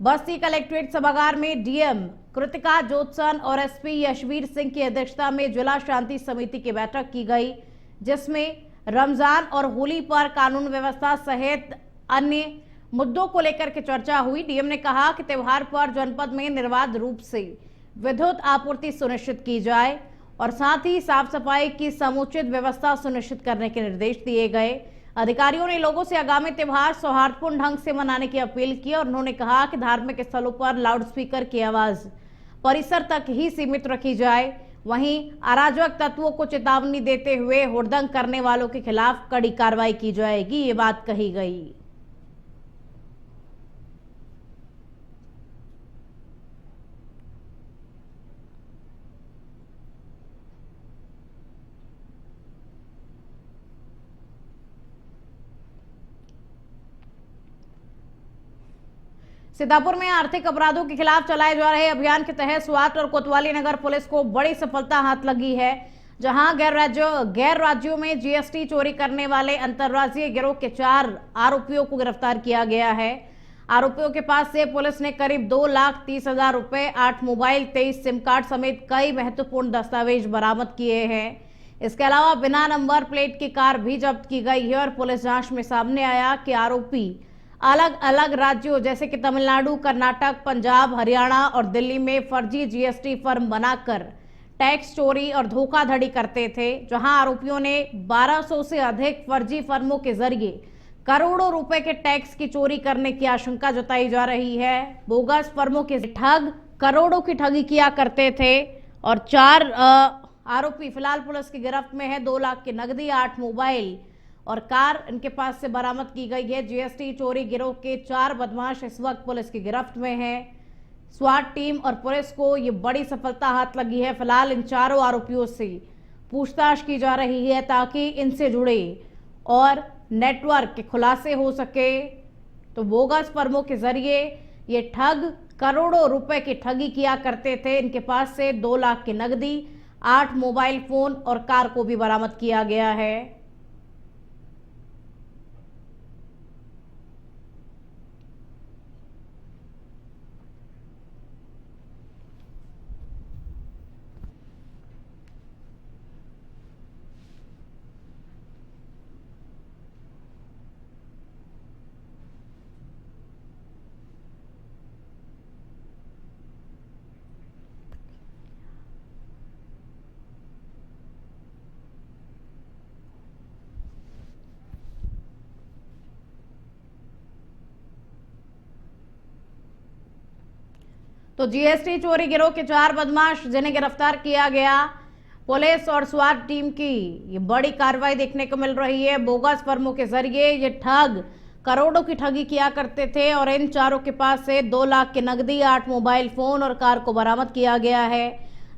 बस्ती collectorate सभागार में DM Kritika जोत्सन और एसपी यशवीर सिंह की अध्यक्षता में जिला शांति समिति की बैठक की गई, जिसमें रमजान और होली पर कानून व्यवस्था सहित अन्य मुद्दों को लेकर के चर्चा हुई। डीएम ने कहा कि त्योहार पर जनपद में निर्बाध रूप से विद्युत आपूर्ति सुनिश्चित की जाए और साथ ही साफ सफाई की समुचित व्यवस्था सुनिश्चित करने के निर्देश दिए गए। अधिकारियों ने लोगों से आगामी त्योहार सौहार्दपूर्ण ढंग से मनाने की अपील की और उन्होंने कहा कि धार्मिक स्थलों पर लाउडस्पीकर की आवाज परिसर तक ही सीमित रखी जाए। वहीं अराजक तत्वों को चेतावनी देते हुए हुड़दंग करने वालों के खिलाफ कड़ी कार्रवाई की जाएगी, ये बात कही गई। सीतापुर में आर्थिक अपराधों के खिलाफ चलाए जा रहे अभियान के तहत स्वाट और कोतवाली नगर पुलिस को बड़ी सफलता हाथ लगी है, जहां गैर राज्यों में जीएसटी चोरी करने वाले अंतर्राज्यीय गिरोह के 4 आरोपियों को गिरफ्तार किया गया है। आरोपियों के पास से पुलिस ने करीब 2,30,000 रुपए, 8 मोबाइल, 23 सिम कार्ड समेत कई महत्वपूर्ण दस्तावेज बरामद किए हैं। इसके अलावा बिना नंबर प्लेट की कार भी जब्त की गई है और पुलिस जांच में सामने आया कि आरोपी अलग अलग राज्यों जैसे कि तमिलनाडु, कर्नाटक, पंजाब, हरियाणा और दिल्ली में फर्जी जीएसटी फर्म बनाकर टैक्स चोरी और धोखाधड़ी करते थे, जहां आरोपियों ने 1200 से अधिक फर्जी फर्मों के जरिए करोड़ों रुपए के टैक्स की चोरी करने की आशंका जताई जा रही है। बोगस फर्मों के ठग करोड़ों की ठगी किया करते थे और 4 आरोपी फिलहाल पुलिस की गिरफ्त में है। 2 लाख की नकदी, 8 मोबाइल और कार इनके पास से बरामद की गई है। जीएसटी चोरी गिरोह के 4 बदमाश इस वक्त पुलिस की गिरफ्त में हैं। स्वाट टीम और पुलिस को ये बड़ी सफलता हाथ लगी है। फिलहाल इन चारों आरोपियों से पूछताछ की जा रही है ताकि इनसे जुड़े और नेटवर्क के खुलासे हो सके। तो बोगस फर्मों के जरिए ये ठग करोड़ों रुपए की ठगी किया करते थे। इनके पास से 2 लाख की नकदी, 8 मोबाइल फोन और कार को भी बरामद किया गया है। तो जीएसटी चोरी गिरोह के 4 बदमाश जिन्हें गिरफ्तार किया गया, पुलिस और स्वाट टीम की ये बड़ी कार्रवाई देखने को मिल रही है। बोगस फर्मों के जरिए ये ठग करोड़ों की ठगी किया करते थे और इन चारों के पास से 2 लाख की नकदी, 8 मोबाइल फोन और कार को बरामद किया गया है।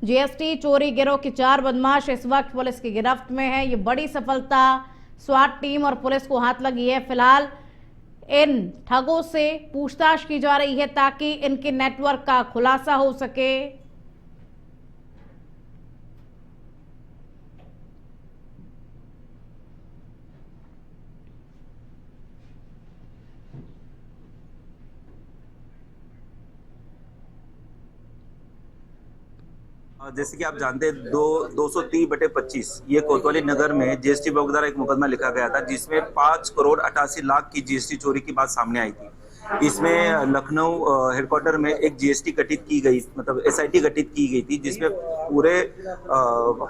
जीएसटी चोरी गिरोह के 4 बदमाश इस वक्त पुलिस की गिरफ्त में है। ये बड़ी सफलता स्वाट टीम और पुलिस को हाथ लगी है। फिलहाल इन ठगों से पूछताछ की जा रही है ताकि इनके नेटवर्क का खुलासा हो सके। जैसे कि आप जानते हैं 230/25 ये कोतवाली नगर में जीएसटी विभाग द्वारा एक मुकदमा लिखा गया था, जिसमें 5 करोड़ 88 लाख की जीएसटी चोरी की बात सामने आई थी। इसमें लखनऊ हेडक्वार्टर में एक जीएसटी गठित की गई, मतलब एसआईटी गठित की गई थी, जिसमें पूरे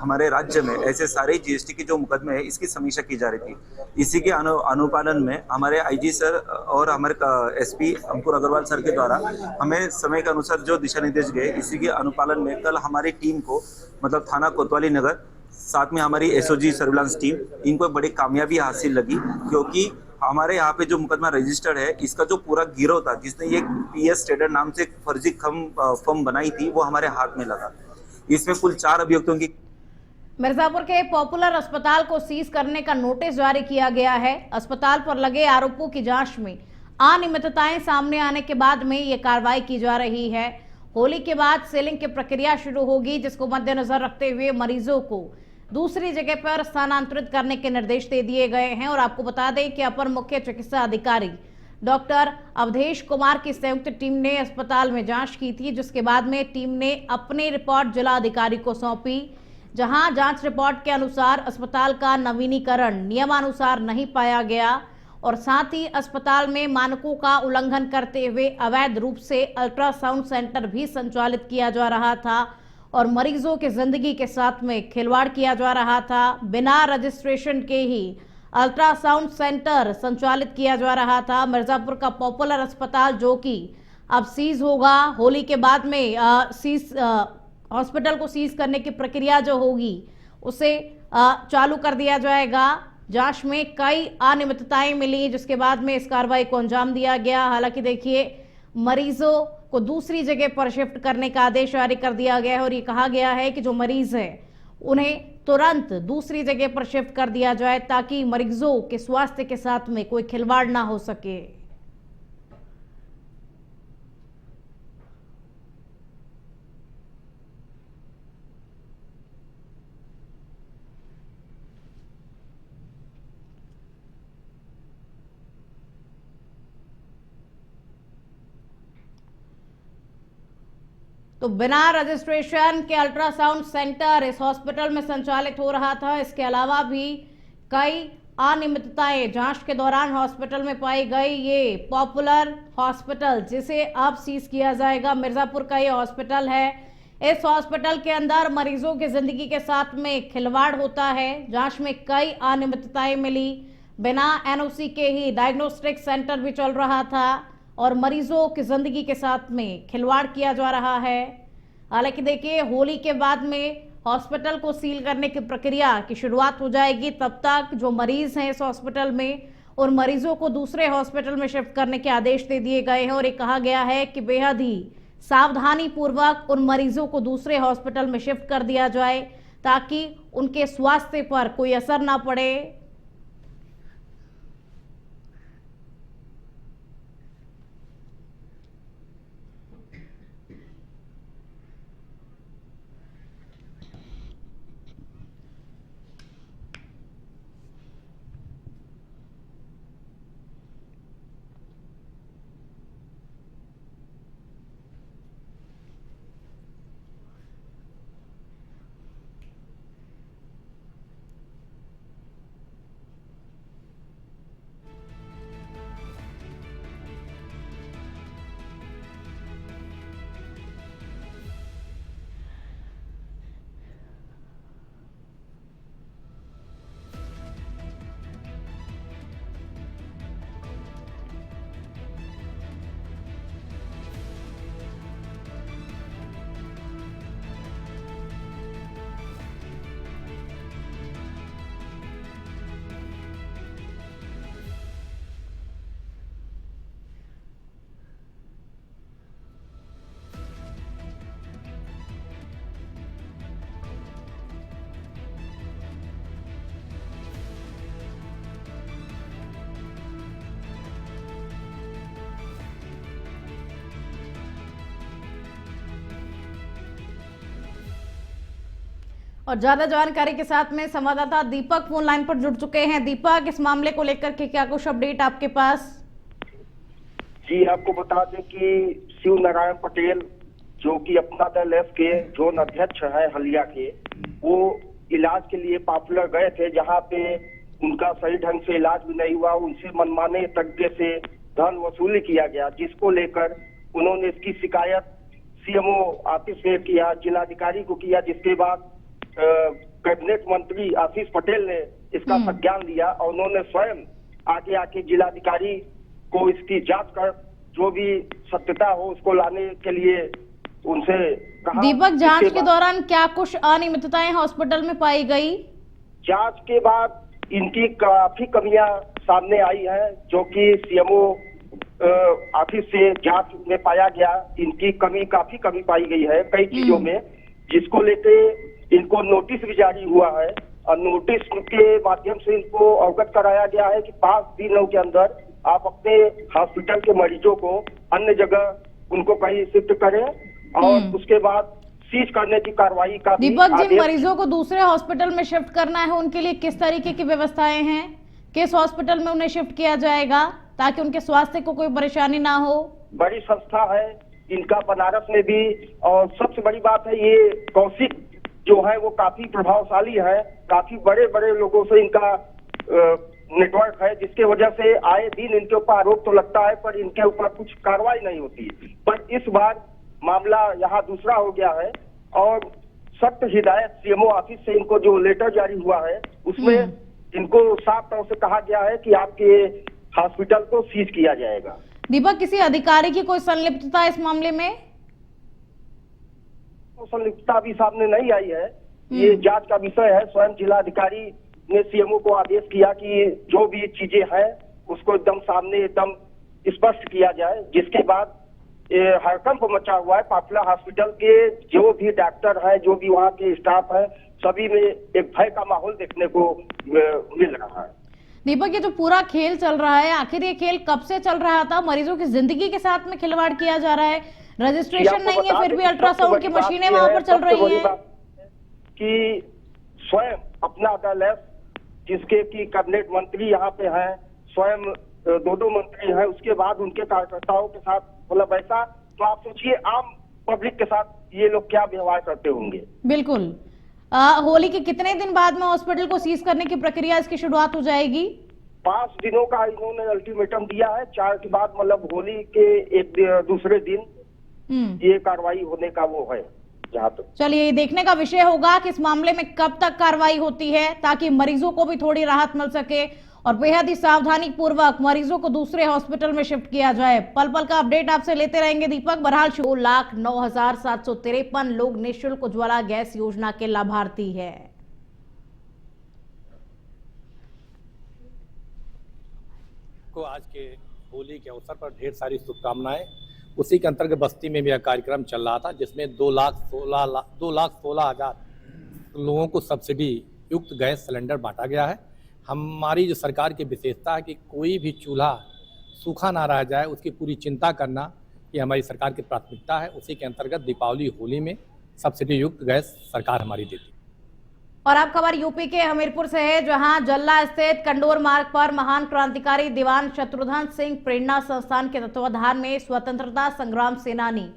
हमारे राज्य में ऐसे सारे जीएसटी के जो मुकदमे है इसकी समीक्षा की जा रही थी। इसी के अनुपालन में हमारे आईजी सर और हमारे एसपी अंकुर अग्रवाल सर के द्वारा हमें समय के अनुसार जो दिशा निर्देश गए, इसी के अनुपालन में कल हमारी टीम को, मतलब थाना कोतवाली नगर, साथ में हमारी एसओजी सर्विलांस टीम, इनको बड़ी कामयाबी हासिल लगी, क्योंकि हमारे यहाँ पे जो मुकदमा रजिस्टर्ड है, इसका जो पूरा गिरोह था जिसने ये पीएस ट्रेडर नाम से एक फर्जी फर्म बनाई थी, वो हमारे हाथ में लगा। इसमें कुल 4 अभियुक्तों की। मिर्जापुर के पॉपुलर अस्पताल को सीज करने का नोटिस जारी किया गया है। अस्पताल पर लगे आरोपों की जांच में अनियमितताएं सामने आने के बाद में ये कार्रवाई की जा रही है। होली के बाद सीलिंग की प्रक्रिया शुरू होगी, जिसको मद्देनजर रखते हुए मरीजों को दूसरी जगह पर स्थानांतरित करने के निर्देश दे दिए गए हैं। और आपको बता दें कि अपर मुख्य चिकित्सा अधिकारी डॉक्टर अवधेश कुमार की संयुक्त टीम ने अस्पताल में जांच की थी, जिसके बाद में टीम ने अपनी रिपोर्ट जिला अधिकारी को सौंपी, जहां जांच रिपोर्ट के अनुसार अस्पताल का नवीनीकरण नियमानुसार नहीं पाया गया और साथ ही अस्पताल में मानकों का उल्लंघन करते हुए अवैध रूप से अल्ट्रासाउंड सेंटर भी संचालित किया जा रहा था और मरीजों की जिंदगी के साथ में खिलवाड़ किया जा रहा था। बिना रजिस्ट्रेशन के ही अल्ट्रासाउंड सेंटर संचालित किया जा रहा था। मिर्जापुर का पॉपुलर अस्पताल जो कि अब सीज होगा, होली के बाद में हॉस्पिटल को सीज करने की प्रक्रिया जो होगी उसे चालू कर दिया जाएगा। जांच में कई अनियमितताएं मिली, जिसके बाद में इस कार्रवाई को अंजाम दिया गया। हालांकि देखिए, मरीजों को दूसरी जगह पर शिफ्ट करने का आदेश जारी कर दिया गया है और ये कहा गया है कि जो मरीज है उन्हें तुरंत दूसरी जगह पर शिफ्ट कर दिया जाए ताकि मरीजों के स्वास्थ्य के साथ में कोई खिलवाड़ ना हो सके। तो बिना रजिस्ट्रेशन के अल्ट्रासाउंड सेंटर इस हॉस्पिटल में संचालित हो रहा था। इसके अलावा भी कई अनियमितताएं जांच के दौरान हॉस्पिटल में पाई गई। ये पॉपुलर हॉस्पिटल जिसे अब सीज किया जाएगा, मिर्जापुर का ये हॉस्पिटल है। इस हॉस्पिटल के अंदर मरीजों की जिंदगी के साथ में खिलवाड़ होता है। जांच में कई अनियमितताएं मिली। बिना एनओसी के ही डायग्नोस्टिक सेंटर भी चल रहा था और मरीजों की जिंदगी के साथ में खिलवाड़ किया जा रहा है। हालांकि देखिए, होली के बाद में हॉस्पिटल को सील करने की प्रक्रिया की शुरुआत हो जाएगी। तब तक जो मरीज हैं इस हॉस्पिटल में, उन मरीजों को दूसरे हॉस्पिटल में शिफ्ट करने के आदेश दे दिए गए हैं और ये कहा गया है कि बेहद ही सावधानी पूर्वक उन मरीजों को दूसरे हॉस्पिटल में शिफ्ट कर दिया जाए ताकि उनके स्वास्थ्य पर कोई असर ना पड़े। और ज्यादा जानकारी के साथ में संवाददाता दीपक फोन लाइन पर जुड़ चुके हैं। दीपक, इस मामले को लेकर के क्या कुछ अपडेट आपके पास? जी, आपको बता दें कि शिव नारायण पटेल जो कि अपना दल एफ के जोन अध्यक्ष है हलिया के, वो इलाज के लिए पॉपुलर गए थे, जहां पे उनका सही ढंग से इलाज भी नहीं हुआ। उनसे मनमाने तरीके से धन वसूली किया गया, जिसको लेकर उन्होंने इसकी शिकायत सीएमओ ऑफिस में किया, जिलाधिकारी को किया, जिसके बाद कैबिनेट मंत्री आशीष पटेल ने इसका संज्ञान लिया और उन्होंने स्वयं आके जिलाधिकारी को इसकी जांच कर जो भी सत्यता हो उसको लाने के लिए उनसे कहा। दीपक, जांच के दौरान क्या कुछ अनियमितताएं हॉस्पिटल में पाई गई? जांच के बाद इनकी काफी कमियां सामने आई है, जो कि सीएमओ ऑफिस से जांच में पाया गया। इनकी काफी कमी पाई गई है कई चीजों में, जिसको लेके इनको नोटिस भी जारी हुआ है और नोटिस के माध्यम से इनको अवगत कराया गया है कि 5 दिनों के अंदर आप अपने हॉस्पिटल के मरीजों को अन्य जगह उनको कहीं शिफ्ट करें और उसके बाद सीज करने की कार्रवाई का। दीपक, जिन मरीजों को दूसरे हॉस्पिटल में शिफ्ट करना है उनके लिए किस तरीके की व्यवस्थाएं हैं? किस हॉस्पिटल में उन्हें शिफ्ट किया जाएगा? ताकि उनके स्वास्थ्य को कोई परेशानी ना हो? बड़ी संस्था है इनका बनारस में भी, और सबसे बड़ी बात है ये कौशिक जो है वो काफी प्रभावशाली है, काफी बड़े बड़े लोगों से इनका नेटवर्क है, जिसके वजह से आए दिन इनके ऊपर आरोप तो लगता है पर इनके ऊपर कुछ कार्रवाई नहीं होती। पर इस बार मामला यहाँ दूसरा हो गया है और सख्त हिदायत सीएमओ ऑफिस से इनको जो लेटर जारी हुआ है उसमें इनको साफ तौर से कहा गया है कि आपके हॉस्पिटल को सीज किया जाएगा। दीपक, किसी अधिकारी की कोई संलिप्तता इस मामले में? तो संलिप्तता अभी सामने नहीं आई है, ये जांच का विषय है। स्वयं जिलाधिकारी ने सीएमओ को आदेश किया कि जो भी चीजें हैं उसको एकदम सामने एकदम स्पष्ट किया जाए, जिसके बाद हड़कंप मचा हुआ है। पापला हॉस्पिटल के जो भी डॉक्टर है, जो भी वहाँ के स्टाफ है, सभी में एक भय का माहौल देखने को मिल रहा है। दीपक, ये जो पूरा खेल चल रहा है, आखिर ये खेल कब से चल रहा था? मरीजों की जिंदगी के साथ में खिलवाड़ किया जा रहा है, रजिस्ट्रेशन नहीं है फिर भी अल्ट्रासाउंड की मशीनें वहां पर चल रही है कि स्वयं अपना लैब जिसके की कैबिनेट मंत्री यहाँ पे हैं, स्वयं दो मंत्री हैं, उसके बाद उनके कार्यकर्ताओं के साथ मतलब ऐसा, तो आप सोचिए आम पब्लिक के साथ ये लोग क्या व्यवहार करते होंगे। बिल्कुल। होली के कितने दिन बाद में हॉस्पिटल को सीज करने की प्रक्रिया इसकी शुरुआत हो जाएगी? 5 दिनों का इन्होंने अल्टीमेटम दिया है, 4 के बाद मतलब होली के एक दूसरे दिन ये कार्रवाई होने का वो है। जहाँ तक चलिए, ये देखने का विषय होगा कि इस मामले में कब तक कार्रवाई होती है, ताकि मरीजों को भी थोड़ी राहत मिल सके और बेहद ही सावधानी पूर्वक मरीजों को दूसरे हॉस्पिटल में शिफ्ट किया जाए। पल पल का अपडेट आपसे लेते रहेंगे दीपक। बहरहाल 2,09,753 लोग निःशुल्क उज्ज्वला गैस योजना के लाभार्थी है। को आज के होली के अवसर पर ढेर सारी शुभकामनाएं। उसी के अंतर्गत बस्ती में भी यह कार्यक्रम चल रहा था, जिसमें 2,16,000 लोगों को सब्सिडी युक्त गैस सिलेंडर बांटा गया है। हमारी जो सरकार की विशेषता है कि कोई भी चूल्हा सूखा ना रह जाए, उसकी पूरी चिंता करना ये हमारी सरकार की प्राथमिकता है। उसी के अंतर्गत दीपावली होली में सब्सिडी युक्त गैस सरकार हमारी देती है। और अब खबर यूपी के हमीरपुर से है, जहां जल्ला स्थित कंडोर मार्ग पर महान क्रांतिकारी दीवान शत्रुघ्न सिंह प्रेरणा संस्थान के तत्वाधान में स्वतंत्रता संग्राम सेनानी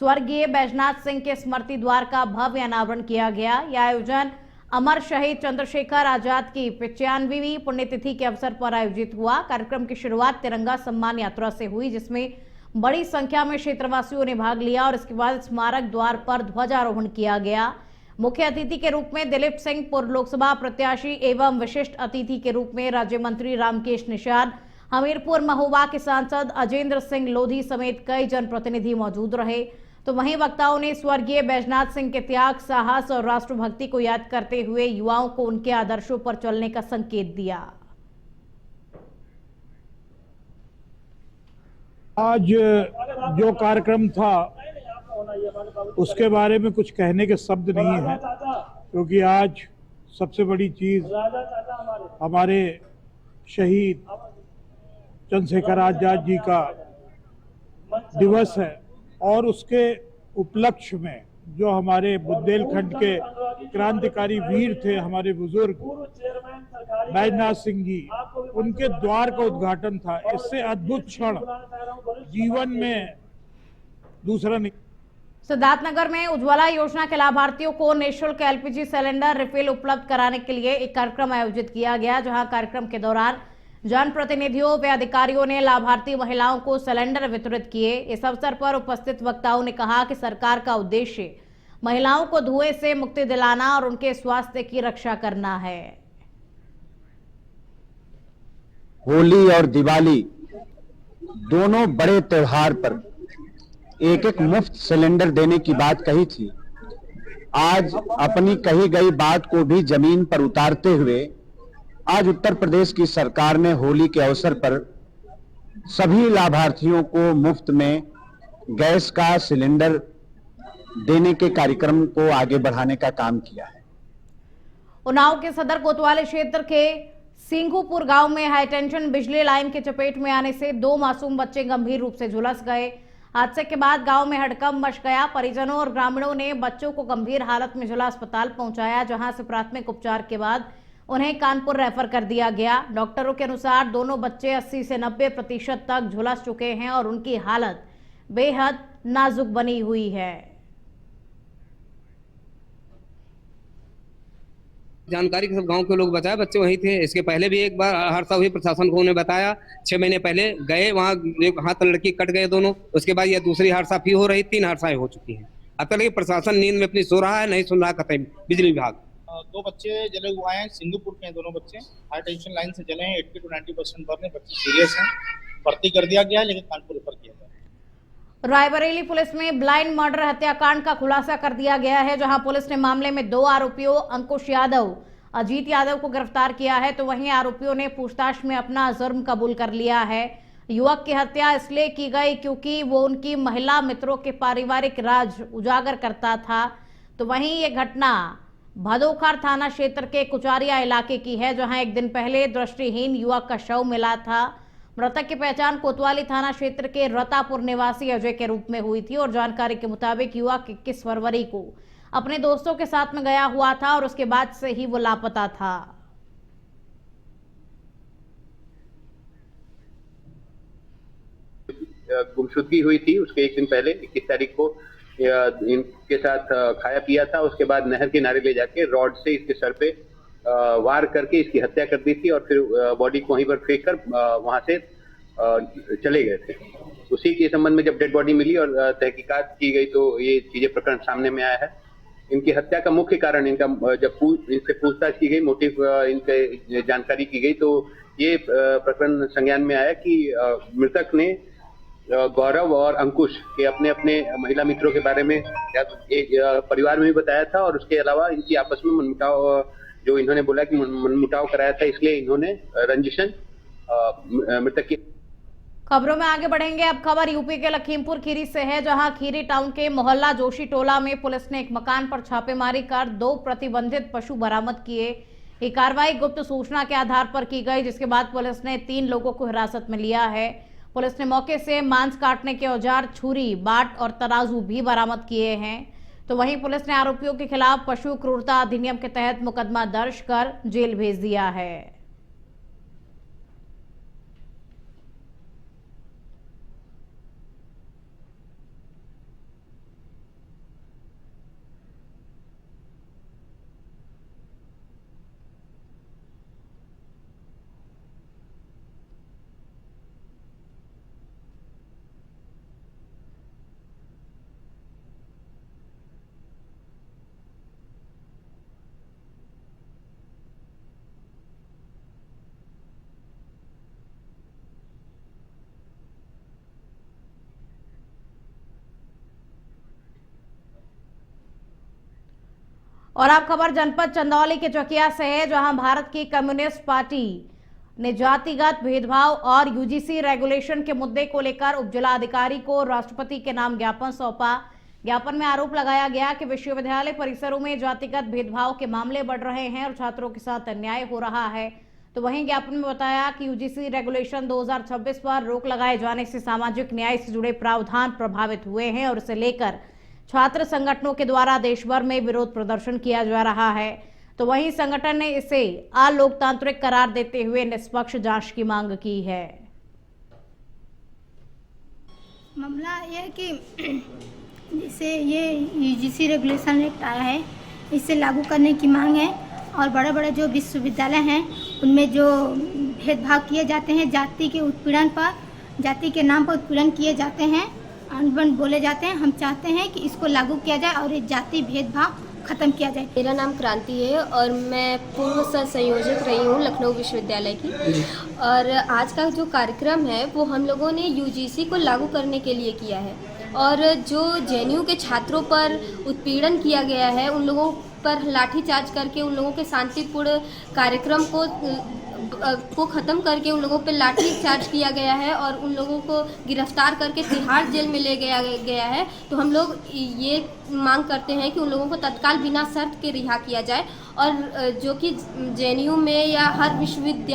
स्वर्गीय बैजनाथ सिंह के स्मृति द्वार का भव्य अनावरण किया गया। यह आयोजन अमर शहीद चंद्रशेखर आजाद की 95वीं पुण्यतिथि के अवसर पर आयोजित हुआ। कार्यक्रम की शुरुआत तिरंगा सम्मान यात्रा से हुई, जिसमें बड़ी संख्या में क्षेत्रवासियों ने भाग लिया और इसके बाद स्मारक द्वार पर ध्वजारोहण किया गया। मुख्य अतिथि के रूप में दिलीप सिंह पूर्व लोकसभा प्रत्याशी एवं विशिष्ट अतिथि के रूप में राज्य मंत्री रामकेश निषाद, हमीरपुर महोबा के सांसद अजेंद्र सिंह लोधी समेत कई जनप्रतिनिधि मौजूद रहे। तो वहीं वक्ताओं ने स्वर्गीय बैजनाथ सिंह के त्याग, साहस और राष्ट्रभक्ति को याद करते हुए युवाओं को उनके आदर्शों पर चलने का संकेत दिया। आज जो कार्यक्रम था उसके बारे में कुछ कहने के शब्द नहीं है, क्योंकि आज सबसे बड़ी चीज हमारे शहीद चंद्रशेखर आजाद जी का दिवस है और उसके उपलक्ष्य में जो हमारे बुंदेलखंड के क्रांतिकारी वीर थे, हमारे बुजुर्ग बैजनाथ सिंह जी, उनके द्वार का उद्घाटन था। इससे अद्भुत क्षण जीवन में दूसरा नहीं। सिद्धार्थनगर में उज्ज्वला योजना के लाभार्थियों को निःशुल्क एलपीजी सिलेंडर रिफिल उपलब्ध कराने के लिए एक कार्यक्रम आयोजित किया गया, जहां कार्यक्रम के दौरान जनप्रतिनिधियों व अधिकारियों ने लाभार्थी महिलाओं को सिलेंडर वितरित किए। इस अवसर पर उपस्थित वक्ताओं ने कहा कि सरकार का उद्देश्य महिलाओं को धुएं से मुक्ति दिलाना और उनके स्वास्थ्य की रक्षा करना है। होली और दिवाली दोनों बड़े त्योहार पर एक एक मुफ्त सिलेंडर देने की बात कही थी। आज अपनी कही गई बात को भी जमीन पर उतारते हुए आज उत्तर प्रदेश की सरकार ने होली के अवसर पर सभी लाभार्थियों को मुफ्त में गैस का सिलेंडर देने के कार्यक्रम को आगे बढ़ाने का काम किया है। उन्नाव के सदर कोतवाली क्षेत्र के सिंघूपुर गांव में हाईटेंशन बिजली लाइन के चपेट में आने से 2 मासूम बच्चे गंभीर रूप से झुलस गए। हादसे के बाद गांव में हड़कंप मच गया। परिजनों और ग्रामीणों ने बच्चों को गंभीर हालत में जिला अस्पताल पहुंचाया, जहां से प्राथमिक उपचार के बाद उन्हें कानपुर रेफर कर दिया गया। डॉक्टरों के अनुसार दोनों बच्चे 80 से 90% तक झुलस चुके हैं और उनकी हालत बेहद नाजुक बनी हुई है। जानकारी के सब गांव के लोग बताया, बच्चे वहीं थे। इसके पहले भी एक बार हादसा हुई, प्रशासन को उन्हें बताया। 6 महीने पहले गए वहां, एक हाथ लड़की कट गए दोनों। उसके बाद यह दूसरी हादसा फिर हो रही, 3 हादसाएं हो चुकी हैं। अब तक प्रशासन नींद में अपनी सो रहा है, नहीं सुन रहा कतई बिजली विभाग। 2 बच्चे जले हुए हैं, सिंधुपुर के हैं दोनों बच्चे, हाई टेंशन लाइन से जले हैं। 80 to 90% बर्न है, बच्चे सीरियस हैं, भर्ती कर दिया गया है, लेकिन कानपुर रेफर किया गया। रायबरेली पुलिस में ब्लाइंड मर्डर हत्याकांड का खुलासा कर दिया गया है, जहां पुलिस ने मामले में 2 आरोपियों अंकुश यादव, अजीत यादव को गिरफ्तार किया है। तो वहीं आरोपियों ने पूछताछ में अपना जुर्म कबूल कर लिया है। युवक की हत्या इसलिए की गई क्योंकि वो उनकी महिला मित्रों के पारिवारिक राज उजागर करता था। तो वहीं ये घटना भदोखर थाना क्षेत्र के कुचारिया इलाके की है, जहां एक दिन पहले दृष्टिहीन युवक का शव मिला था। मृतक की पहचान कोतवाली थाना क्षेत्र के रतापुर निवासी अजय के रूप में हुई थी और जानकारी के मुताबिक युवक 21 फरवरी को अपने दोस्तों के साथ में गया हुआ था और उसके बाद से ही वो लापता था। गुमशुदगी हुई थी, उसके एक दिन पहले 21 तारीख को इनके साथ खाया पिया था। उसके बाद नहर किनारे ले जाके रॉड से इसके सर पे वार करके इसकी हत्या कर दी थी और फिर बॉडी को वहीं पर फेंक कर वहां से चले गए थे। उसी के संबंध में जब डेड बॉडी मिली और तहकीकात की गई तो ये चीजें प्रकरण सामने में आया है। इनकी हत्या का मुख्य कारण इनका जब इनसे पूछताछ की गई, मोटिव इनके जानकारी की गई, तो ये प्रकरण संज्ञान में आया कि मृतक ने गौरव और अंकुश के अपने अपने महिला मित्रों के बारे में एक परिवार में भी बताया था और उसके अलावा इनकी आपस में मनमुटाव, जो इन्होंने बोला कि मनमुटाव कराया था, इसलिए इन्होंने रंजिशन मृतक की। खबरों में आगे बढ़ेंगे। अब खबर यूपी के लखीमपुर खीरी से है, जहां खीरी टाउन के मोहल्ला जोशी टोला में पुलिस ने एक मकान पर छापेमारी कर 2 प्रतिबंधित पशु बरामद किए। ये कार्रवाई गुप्त सूचना के आधार पर की गई, जिसके बाद पुलिस ने 3 लोगों को हिरासत में लिया है। पुलिस ने मौके से मांस काटने के औजार, छुरी, बाट और तराजू भी बरामद किए हैं। तो वहीं पुलिस ने आरोपियों के खिलाफ पशु क्रूरता अधिनियम के तहत मुकदमा दर्ज कर जेल भेज दिया है। और अब खबर जनपद चंदौली के चकिया से है, जहां भारत की कम्युनिस्ट पार्टी ने जातिगत भेदभाव और यूजीसी रेगुलेशन के मुद्दे को लेकर उपजिलाधिकारी को राष्ट्रपति के नाम ज्ञापन सौंपा। ज्ञापन में आरोप लगाया गया कि विश्वविद्यालय परिसरों में जातिगत भेदभाव के मामले बढ़ रहे हैं और छात्रों के साथ अन्याय हो रहा है। तो वहीं ज्ञापन में बताया कि यूजीसी रेगुलेशन 2026 पर रोक लगाए जाने से सामाजिक न्याय से जुड़े प्रावधान प्रभावित हुए हैं और इसे लेकर छात्र संगठनों के द्वारा देश भर में विरोध प्रदर्शन किया जा रहा है। तो वहीं संगठन ने इसे अलोकतांत्रिक करार देते हुए निष्पक्ष जांच की मांग की है। मामला यह है कि जैसे ये यूजीसी रेगुलेशन एक्ट आया है, इसे लागू करने की मांग है और बड़े बड़े जो विश्वविद्यालय हैं उनमें जो भेदभाव किए जाते हैं, जाति के उत्पीड़न पर, जाति के नाम पर उत्पीड़न किए जाते हैं, अनबन बोले जाते हैं, हम चाहते हैं कि इसको लागू किया जाए और ये जाति भेदभाव खत्म किया जाए। मेरा नाम क्रांति है और मैं पूर्व सह संयोजक रही हूँ लखनऊ विश्वविद्यालय की। और आज का जो कार्यक्रम है वो हम लोगों ने यूजीसी को लागू करने के लिए किया है और जो जेएनयू के छात्रों पर उत्पीड़न किया गया है, उन लोगों पर लाठीचार्ज करके उन लोगों के शांतिपूर्ण कार्यक्रम को ख़त्म करके उन लोगों पर लाठी चार्ज किया गया है और उन लोगों को गिरफ्तार करके तिहाड़ जेल में ले गया है। तो हम लोग ये मांग करते हैं कि उन लोगों को तत्काल बिना शर्त के रिहा किया जाए और जो कि जेएनयू में या हर विश्वविद्यालय